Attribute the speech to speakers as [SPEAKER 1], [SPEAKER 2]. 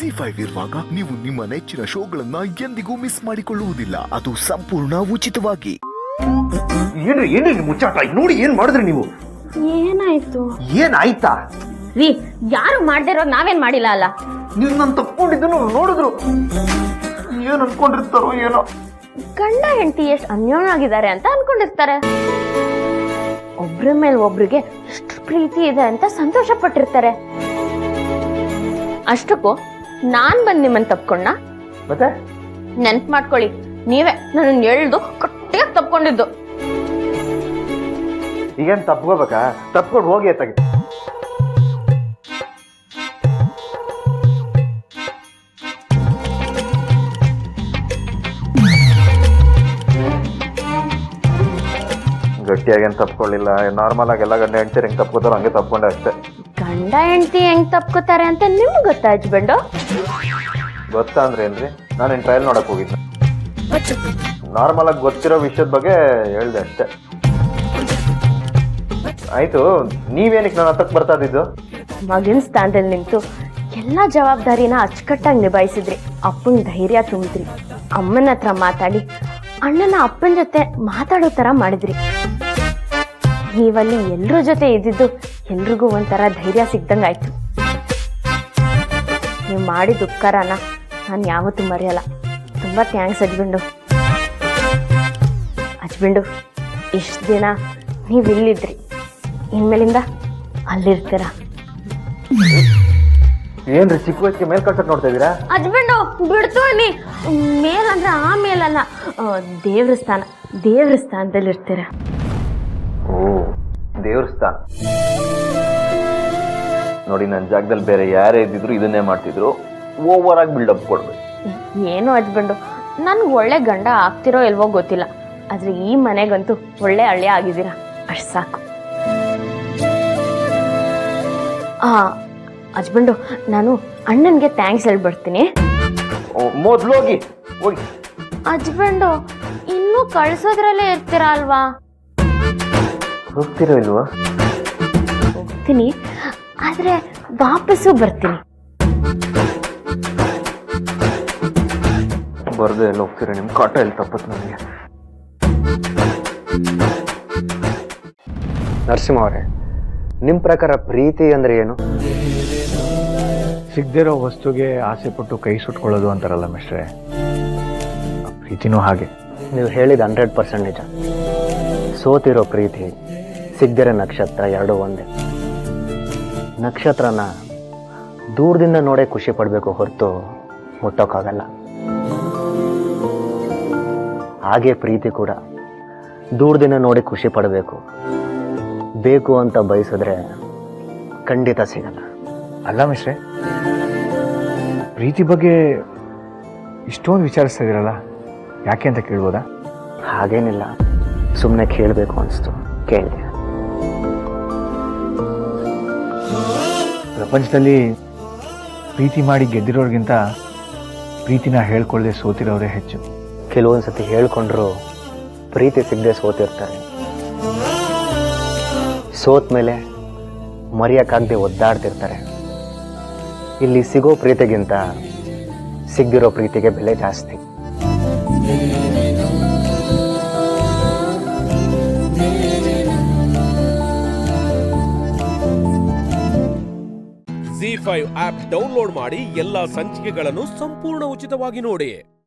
[SPEAKER 1] ಜಿ5 ಇರುವಾಗ ನೀವು ನಿಮ್ಮ ನೆಚ್ಚಿನ ಶೋಗಳನ್ನ ಎಂದಿಗೂ ಮಿಸ್ ಮಾಡಿಕೊಳ್ಳುವುದಿಲ್ಲ. ಅದು ಸಂಪೂರ್ಣ ಉಚಿತವಾಗಿ.
[SPEAKER 2] ಏನ್ರಿ ಮುಚ್ಚಾಟ ನೋಡಿ ಏನ್ ಮಾಡಿದ್ರಿ ನೀವು?
[SPEAKER 3] ಏನಾಯ್ತು?
[SPEAKER 2] ಏನಾಯ್ತಾ
[SPEAKER 3] ರೀ, ಯಾರು ಮಾಡದೇ ಇರೋ ನಾವೇನ್ ಮಾಡಿಲ್ಲ ಅಲ್ಲ.
[SPEAKER 2] ನೀವು ನಾನು ತಪ್ಕೊಂಡಿದ್ದನ್ನು ನೋಡಿದ್ರು ಏನ್ ಅನ್ಕೊಂಡಿರ್ತಾರೋ ಏನೋ.
[SPEAKER 3] ಗಂಡ ಹೆಂಡತಿ ಎಷ್ಟು ಅನ್ಯೋನ್ಯವಾಗಿದ್ದಾರೆ ಅಂತ ಅನ್ಕೊಂಡಿರ್ತಾರೆ. ಒಬ್ರ ಮೇಲೆ ಒಬ್ರಿಗೆ ಎಷ್ಟು ಪ್ರೀತಿ ಇದೆ ಅಂತ ಸಂತೋಷ ಪಟ್ಟಿರ್ತಾರೆ. ಅಷ್ಟಕ್ಕೂ ನಾನ್ ಬಂದ್ ನಿಮ್ಮನ್ ತಪ್ಕೊಂಡ
[SPEAKER 2] ಮತ್ತೆ
[SPEAKER 3] ನೆನ್ಪ್ ಮಾಡ್ಕೊಳ್ಳಿ, ನೀವೇ ನನ್ನ ಎಳ್ದು ಕಟ್ಟಿಯಾಗಿ ತಪ್ಕೊಂಡಿದ್ದು.
[SPEAKER 2] ಈಗೇನ್ ತಪ್ಕೋಬೇಕಾ? ತಪ್ಕೊಂಡು ಹೋಗಿ ಎತ್ತಾಗಿ. ಗಟ್ಟಿಯಾಗೇನು ತಪ್ಕೊಳ್ಳಿಲ್ಲ. ನಾರ್ಮಲ್ ಆಗಿ ಎಲ್ಲ ಗಂಡ ಹೆಂಡ್ತಿ ಹೆಂಗ್ ತಪ್ಕೋತಾರೋ ಹಂಗೆ ತಪ್ಕೊಂಡೆ ಅಷ್ಟೇ.
[SPEAKER 3] ಗಂಡ ಹೆಂಡತಿ ಹೆಂಗ್ ತಪ್ಕೋತಾರೆ ಅಂತ ನಿಮ್ಗೆ ಗೊತ್ತಾ ಹಚ್ಬಂಡು?
[SPEAKER 2] ಗೊತ್ತಾ ಅಂದ್ರೆ ಏನ್ರಿ? ನಾನು ಟ್ರಯಲ್ ನೋಡಕ್ ಹೋಗಿದ್ದೆ. ನಾರ್ಮಲ್ ಆಗಿ ಗೊತ್ತಿರೋ ವಿಷಯದ ಬಗ್ಗೆ ಹೇಳ್ದೆ ಅಷ್ಟೇ. ಆಯ್ತು, ನೀವೇನಕ್ಕೆ ನನ್ನ ಹತ್ತಕ್ಕೆ ಬರ್ತಾ ಇದ್ದಿದ್ದು?
[SPEAKER 3] ಮಗನ ಸ್ಥಾನದಲ್ಲಿ ನಿಂತು ಎಲ್ಲಾ ಜವಾಬ್ದಾರಿನ ಅಚ್ಚುಕಟ್ಟಾಗಿ ನಿಭಾಯಿಸಿದ್ರಿ. ಅಪ್ಪನ ಧೈರ್ಯ ತುಂಬಿದ್ರಿ. ಅಮ್ಮನ ಹತ್ರ ಮಾತಾಡಿ ಅಣ್ಣನ ಅಪ್ಪನ ಜೊತೆ ಮಾತಾಡೋ ತರ ಮಾಡಿದ್ರಿ. ನೀವಲ್ಲಿ ಎಲ್ರ ಜೊತೆ ಇದ್ದಿದ್ದು ಎಲ್ರಿಗೂ ಒಂಥರ ಧೈರ್ಯ ಸಿಗ್ದಂಗಾಯ್ತು. ನೀವು ಮಾಡಿದ ಉಪಕಾರನ ನಾನು ಯಾವತ್ತೂ ಮರೆಯಲ್ಲ. ತುಂಬಾ ಥ್ಯಾಂಕ್ಸ್ ಹಜ್ಬೆಂಡು. ಹಜ್ಬೆಂಡು, ಇಷ್ಟು ದಿನ ನೀವು ಇಲ್ಲಿದ್ರಿ, ಇನ್ಮೇಲಿಂದ ಅಲ್ಲಿರ್ತೀರ.
[SPEAKER 2] ಏನ್ರಿ ಚಿಕ್ಕ ವಯಸ್ಸಿಗೆ ಮೇಲ್ ಕಳ್ಸಕ್ ನೋಡ್ತಾ ಇದೀರಾ?
[SPEAKER 3] ಹಜ್ಬೆಂಡು ಬಿಡ್ತು ಅಲ್ಲಿ. ಮೇಲಂದ್ರೆ ಆ ಮೇಲಲ್ಲ, ದೇವ್ರ ಸ್ಥಾನ, ದೇವ್ರ ಸ್ಥಾನದಲ್ಲಿ ಇರ್ತೀರ.
[SPEAKER 2] ಓ, ದೇವ್ರ ಸ್ಥಾನ ನೋಡಿ. ನನ್ನ ಜಾಗದಲ್ಲಿ ಬೇರೆ ಯಾರೇ ಇದ್ದಿದ್ರು ಇದನ್ನೇ ಮಾಡ್ತಿದ್ರು. ಓವರ್ ಆಗಿ ಬಿಲ್ಡಪ್ ಕೊಡ್ಬೇಕು.
[SPEAKER 3] ಏನು ಹಜ್ಬೆಂಡು, ನನ್ಗೆ ಒಳ್ಳೆ ಗಂಡ ಆಗ್ತಿರೋ ಇಲ್ವೋ ಗೊತ್ತಿಲ್ಲ, ಆದ್ರೆ ಈ ಮನೆಗಂತೂ ಒಳ್ಳೆ ಹಳ್ಳಿ ಆಗಿದ್ದೀರಾ, ಅಷ್ಟು ಸಾಕು. ಹಜ್ಬೆಂಡು, ನಾನು ಅಣ್ಣನ್ಗೆ ಥ್ಯಾಂಕ್ಸ್ ಹೇಳ್ಬಿಡ್ತೀನಿ.
[SPEAKER 2] ಮೊದ್ಲು ಹೋಗಿ ಹೋಗಿ.
[SPEAKER 3] ಹಜ್ಬೆಂಡು, ಇನ್ನೂ ಕಳ್ಸೋದ್ರಲ್ಲೇ ಇರ್ತೀರಾ ಅಲ್ವಾ?
[SPEAKER 2] ಹೋಗ್ತಿರೋ ಇಲ್ವಾ?
[SPEAKER 3] ಹೋಗ್ತೀನಿ, ಆದ್ರೆ ವಾಪಸ್ಸು ಬರ್ತೀನಿ.
[SPEAKER 2] ಬರ್ದೆ ಎಲ್ಲ ಹೋಗ್ತೀರಾ? ನಿಮ್ ಕಾಟ ಎಲ್ಲಿ ತಪ್ಪತ್ ನನಗೆ.
[SPEAKER 4] ನರಸಿಂಹ ಅವರೇ, ನಿಮ್ಮ ಪ್ರಕಾರ ಪ್ರೀತಿ ಅಂದ್ರೆ ಏನು?
[SPEAKER 5] ಸಿಗದಿರೋ ವಸ್ತುಗೆ ಆಸೆ ಪಟ್ಟು ಕೈ ಸುಟ್ಕೊಳ್ಳೋದು ಅಂತಾರಲ್ಲ ಮಿಸ್ಟ್ರೆ, ಪ್ರೀತಿನೂ ಹಾಗೆ.
[SPEAKER 4] ನೀವು ಹೇಳಿದ 100% ನಿಜ. ಸೋತಿರೋ ಪ್ರೀತಿ, ಸಿಗದಿರೋ ನಕ್ಷತ್ರ ಎರಡೂ ಒಂದೇ. ನಕ್ಷತ್ರನ ದೂರದಿಂದ ನೋಡೇ ಖುಷಿ ಪಡಬೇಕು ಹೊರತು ಮುಟ್ಟೋಕ್ಕಾಗಲ್ಲ. ಹಾಗೆ ಪ್ರೀತಿ ಕೂಡ ದೂರದಿಂದ ನೋಡಿ ಖುಷಿ ಪಡಬೇಕು. ಬೇಕು ಅಂತ ಬಯಸಿದ್ರೆ ಖಂಡಿತ ಸಿಗಲ್ಲ.
[SPEAKER 5] ಅಲ್ಲ ಮಿಸ್ಟ್ರೆ, ಪ್ರೀತಿ ಬಗ್ಗೆ ಇಷ್ಟೊಂದು ವಿಚಾರಿಸ್ತಾ ಇದ್ದೀರಲ್ಲ, ಯಾಕೆ ಅಂತ ಕೇಳ್ಬೋದಾ?
[SPEAKER 4] ಹಾಗೇನಿಲ್ಲ, ಸುಮ್ಮನೆ ಕೇಳಬೇಕು ಅನಿಸ್ತು, ಕೇಳಿದೆ.
[SPEAKER 5] ಪ್ರಪಂಚದಲ್ಲಿ ಪ್ರೀತಿ ಮಾಡಿ ಗೆದ್ದಿರೋರಿಗಿಂತ ಪ್ರೀತಿನ ಹೇಳ್ಕೊಳ್ಳದೆ ಸೋತಿರೋರೇ ಹೆಚ್ಚು.
[SPEAKER 4] ಕೆಲವೊಂದು ಸತಿ ಹೇಳ್ಕೊಂಡ್ರು ಪ್ರೀತಿ ಸಿಗದೆ ಸೋತಿರ್ತಾರೆ. ಸೋತ ಮೇಲೆ ಮರೆಯೋಕ್ಕಾಗದೆ ಒದ್ದಾಡ್ತಿರ್ತಾರೆ. ಇಲ್ಲಿ ಸಿಗೋ ಪ್ರೀತಿಗಿಂತ ಸಿಗದಿರೋ ಪ್ರೀತಿಗೆ ಬೆಲೆ ಜಾಸ್ತಿ.
[SPEAKER 6] ಜಿ5 ಆಪ್ ಡೌನ್ಲೋಡ್ ಮಾಡಿ ಎಲ್ಲಾ ಸಂಚಿಕೆಗಳನ್ನು ಸಂಪೂರ್ಣ ಉಚಿತವಾಗಿ ನೋಡಿ.